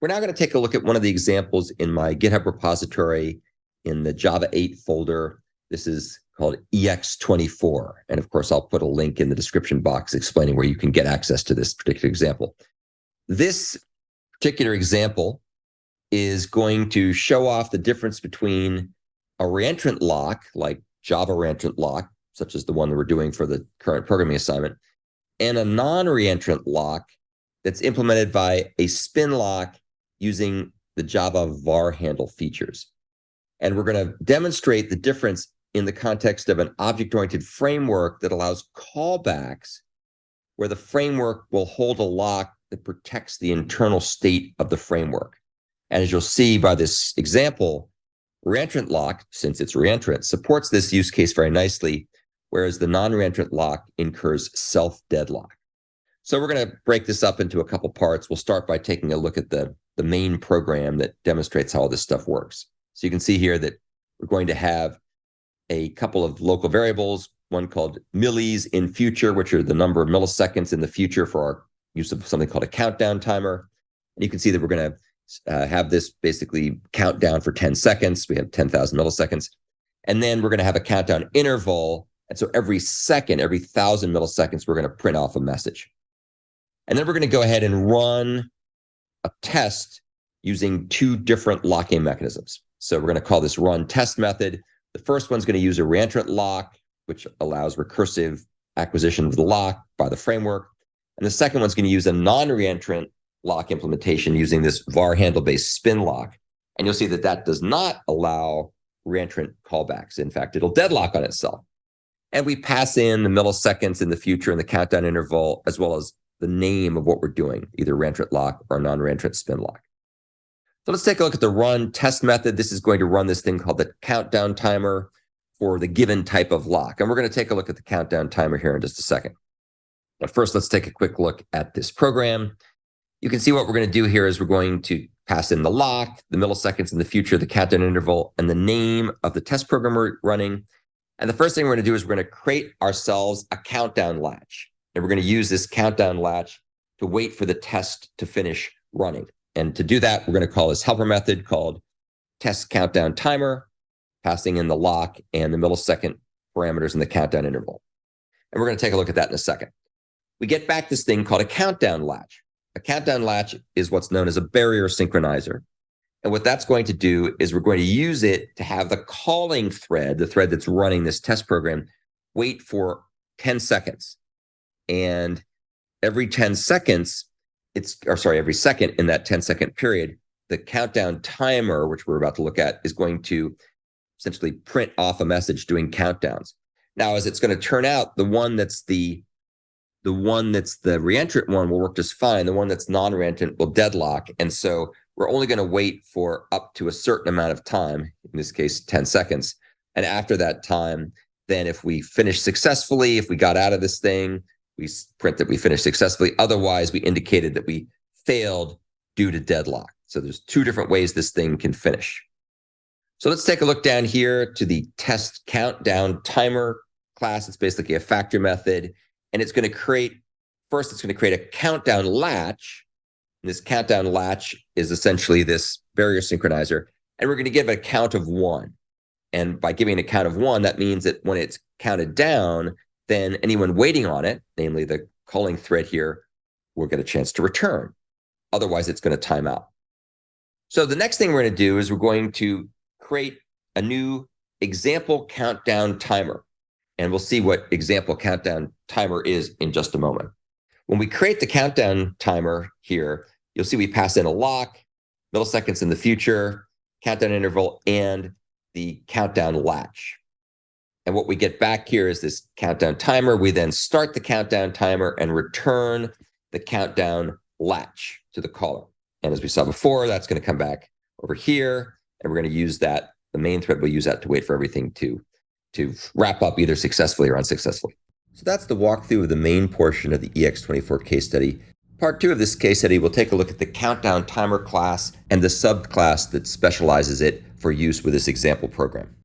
We're now going to take a look at one of the examples in my GitHub repository in the Java 8 folder. This is called EX24. And of course, I'll put a link in the description box explaining where you can get access to this particular example. This particular example is going to show off the difference between a reentrant lock, like Java ReentrantLock, such as the one that we're doing for the current programming assignment, and a non-reentrant lock that's implemented by a spin lock using the Java VarHandle features. And we're going to demonstrate the difference in the context of an object-oriented framework that allows callbacks, where the framework will hold a lock that protects the internal state of the framework. And as you'll see by this example, ReentrantLock, since it's reentrant, supports this use case very nicely, whereas the non-reentrant lock incurs self-deadlock. So we're going to break this up into a couple parts. We'll start by taking a look at the main program that demonstrates how all this stuff works. So you can see here that we're going to have a couple of local variables, one called millis in future, which are the number of milliseconds in the future for our use of something called a countdown timer. And you can see that we're going to have this basically count down for 10 seconds. We have 10,000 milliseconds. And then we're going to have a countdown interval. And so every second, every 1,000 milliseconds, we're going to print off a message. And then we're going to go ahead and run a test using two different locking mechanisms. So we're going to call this run test method. The first one's going to use a reentrant lock, which allows recursive acquisition of the lock by the framework. And the second one's going to use a non-reentrant lock implementation using this VarHandle-based spin lock. And you'll see that that does not allow reentrant callbacks. In fact, it'll deadlock on itself. And we pass in the milliseconds in the future and the countdown interval, as well as the name of what we're doing, either reentrant lock or non-reentrant spin lock. So let's take a look at the run test method. This is going to run this thing called the countdown timer for the given type of lock. And we're going to take a look at the countdown timer here in just a second. But first, let's take a quick look at this program. You can see what we're going to do here is we're going to pass in the lock, the milliseconds in the future, the countdown interval, and the name of the test program we're running. And the first thing we're going to do is we're going to create ourselves a countdown latch. And we're going to use this countdown latch to wait for the test to finish running. And to do that, we're going to call this helper method called test countdown timer, passing in the lock and the millisecond parameters in the countdown interval. And we're going to take a look at that in a second. We get back this thing called a countdown latch. A countdown latch is what's known as a barrier synchronizer. And what that's going to do is we're going to use it to have the calling thread, the thread that's running this test program, wait for 10 seconds. And every 10 seconds, every second in that 10-second period, the countdown timer, which we're about to look at, is going to essentially print off a message doing countdowns. Now, as it's going to turn out, the one that's the reentrant one will work just fine. The one that's non-reentrant will deadlock. And so we're only going to wait for up to a certain amount of time, in this case, 10 seconds. And after that time, then if we finish successfully, if we got out of this thing, we print that we finished successfully. Otherwise, we indicated that we failed due to deadlock. So there's two different ways this thing can finish. So let's take a look down here to the test countdown timer class. It's basically a factory method. And it's going to create a countdown latch. And this countdown latch is essentially this barrier synchronizer. And we're going to give it a count of 1. And by giving a count of 1, that means that when it's counted down, then anyone waiting on it, namely the calling thread here, will get a chance to return. Otherwise, it's going to time out. So the next thing we're going to do is we're going to create a new example countdown timer. And we'll see what example countdown timer is in just a moment. When we create the countdown timer here, you'll see we pass in a lock, milliseconds in the future, countdown interval, and the countdown latch. And what we get back here is this countdown timer. We then start the countdown timer and return the countdown latch to the caller. And as we saw before, that's going to come back over here. And we're going to use that. The main thread will use that to wait for everything to wrap up either successfully or unsuccessfully. So that's the walkthrough of the main portion of the EX24 case study. Part 2 of this case study, we'll take a look at the countdown timer class and the subclass that specializes it for use with this example program.